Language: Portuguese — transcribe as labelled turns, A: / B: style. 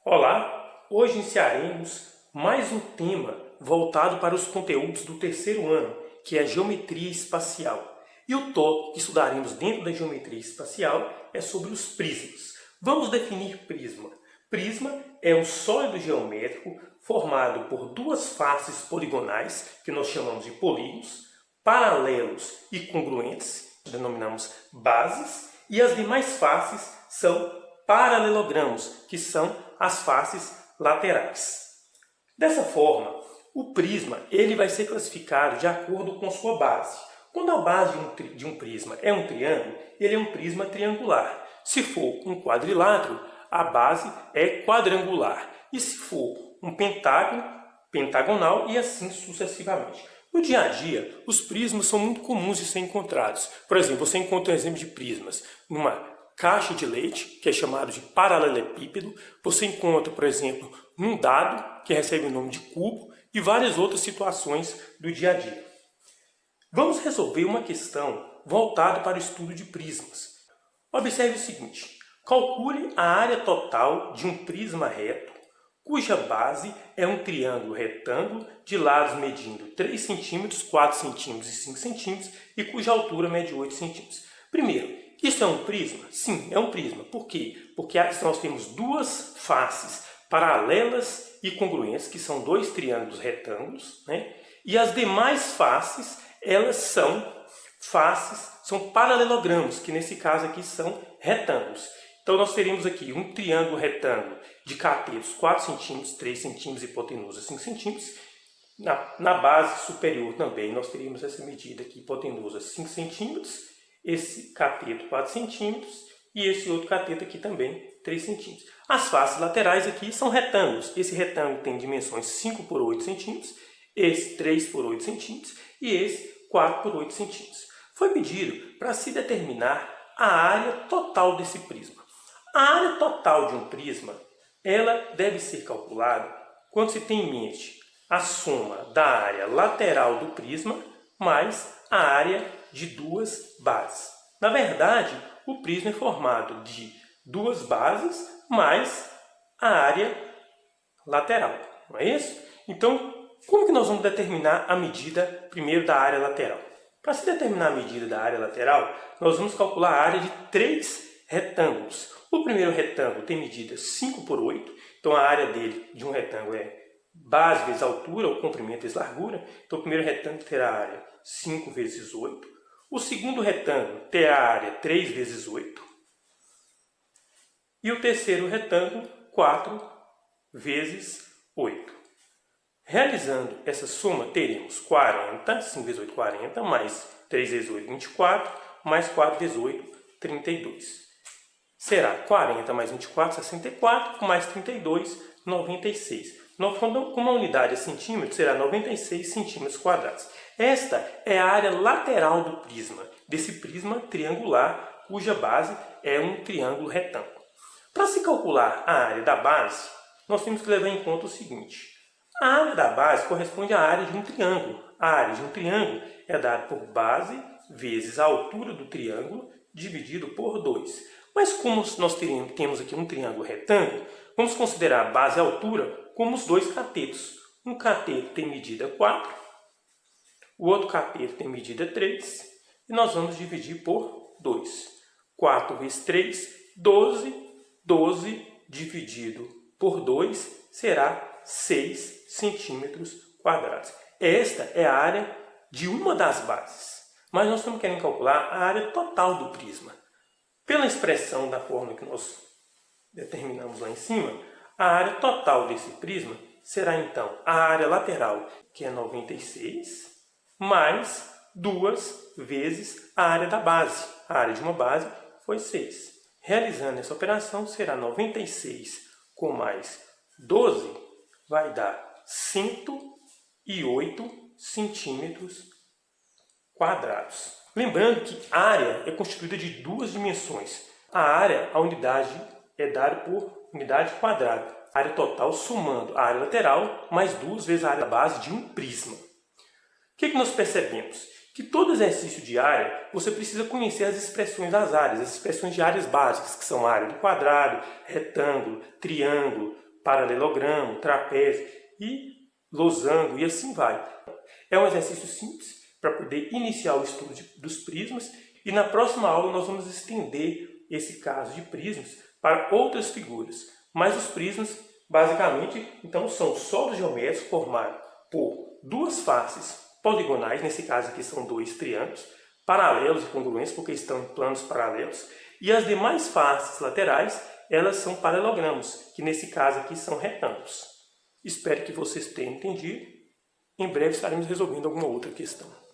A: Olá! Hoje iniciaremos mais um tema voltado para os conteúdos do terceiro ano, que é a geometria espacial. E o tópico que estudaremos dentro da geometria espacial é sobre os prismas. Vamos definir prisma. Prisma é um sólido geométrico formado por duas faces poligonais, que nós chamamos de polígonos, paralelos e congruentes, denominamos bases, e as demais faces são paralelogramos, que são as faces laterais. Dessa forma, o prisma ele vai ser classificado de acordo com sua base. Quando a base de um prisma é um triângulo, ele é um prisma triangular. Se for um quadrilátero, a base é quadrangular. E se for um pentágono, pentagonal e assim sucessivamente. No dia a dia, os prismas são muito comuns de ser encontrados. Por exemplo, você encontra um exemplo de prismas numa caixa de leite, que é chamado de paralelepípedo. Você encontra, por exemplo, num dado, que recebe o nome de cubo, e várias outras situações do dia a dia. Vamos resolver uma questão voltada para o estudo de prismas. Observe o seguinte: calcule a área total de um prisma reto, cuja base é um triângulo retângulo de lados medindo 3 cm, 4 cm e 5 cm e cuja altura mede 8 cm. Primeiro, isso é um prisma? Sim, é um prisma. Por quê? Porque nós temos duas faces paralelas e congruentes, que são dois triângulos retângulos, né? E as demais faces, elas são paralelogramos, que nesse caso aqui são retângulos. Então nós teremos aqui um triângulo retângulo de catetos 4 cm, 3 cm e hipotenusa 5 cm. Na base superior também nós teríamos essa medida aqui, hipotenusa 5 cm, esse cateto 4 cm e esse outro cateto aqui também 3 cm. As faces laterais aqui são retângulos. Esse retângulo tem dimensões 5 por 8 cm, esse 3 por 8 cm e esse 4 por 8 cm. Foi pedido para se determinar a área total desse prisma. A área total de um prisma, ela deve ser calculada quando se tem em mente a soma da área lateral do prisma mais a área de duas bases. Na verdade, o prisma é formado de duas bases mais a área lateral, não é isso? Então, como que nós vamos determinar a medida primeiro da área lateral? Para se determinar a medida da área lateral, nós vamos calcular a área de 3 retângulos. O primeiro retângulo tem medida 5 por 8, então a área dele de um retângulo é base vezes altura, ou comprimento vezes largura. Então o primeiro retângulo terá a área 5 vezes 8. O segundo retângulo terá a área 3 vezes 8. E o terceiro retângulo, 4 vezes 8. Realizando essa soma, teremos 40, 5 vezes 8, 40, mais 3 vezes 8, 24, mais 4 vezes 8, 32. Será 40 mais 24, 64, mais 32, 96. Como a unidade é centímetro, será 96 centímetros quadrados. Esta é a área lateral do prisma, desse prisma triangular, cuja base é um triângulo retângulo. Para se calcular a área da base, nós temos que levar em conta o seguinte: a área da base corresponde à área de um triângulo. A área de um triângulo é dada por base vezes a altura do triângulo dividido por 2. Mas como nós temos aqui um triângulo retângulo, vamos considerar a base e a altura como os dois catetos. Um cateto tem medida 4, o outro cateto tem medida 3, e nós vamos dividir por 2. 4 vezes 3, 12. 12 dividido por 2 será 6 centímetros quadrados. Esta é a área de uma das bases. Mas nós estamos querendo calcular a área total do prisma. Pela expressão da forma que nós determinamos lá em cima, a área total desse prisma será então a área lateral, que é 96, mais 2 vezes a área da base. A área de uma base foi 6. Realizando essa operação, será 96 com mais 12, vai dar 108 centímetros quadrados. Lembrando que área é constituída de duas dimensões. A área, a unidade é dada por unidade quadrada. A área total somando a área lateral mais 2 vezes a área da base de um prisma. O que nós percebemos? Que todo exercício de área, você precisa conhecer as expressões das áreas, as expressões de áreas básicas, que são a área do quadrado, retângulo, triângulo, paralelogramo, trapézio e losango e assim vai. É um exercício simples para poder iniciar o estudo dos prismas e na próxima aula nós vamos estender esse caso de prismas para outras figuras. Mas os prismas, basicamente, então são sólidos geométricos formados por duas faces poligonais, nesse caso aqui são dois triângulos, paralelos e congruentes porque estão em planos paralelos, e as demais faces laterais, elas são paralelogramos, que nesse caso aqui são retângulos. Espero que vocês tenham entendido. Em breve estaremos resolvendo alguma outra questão.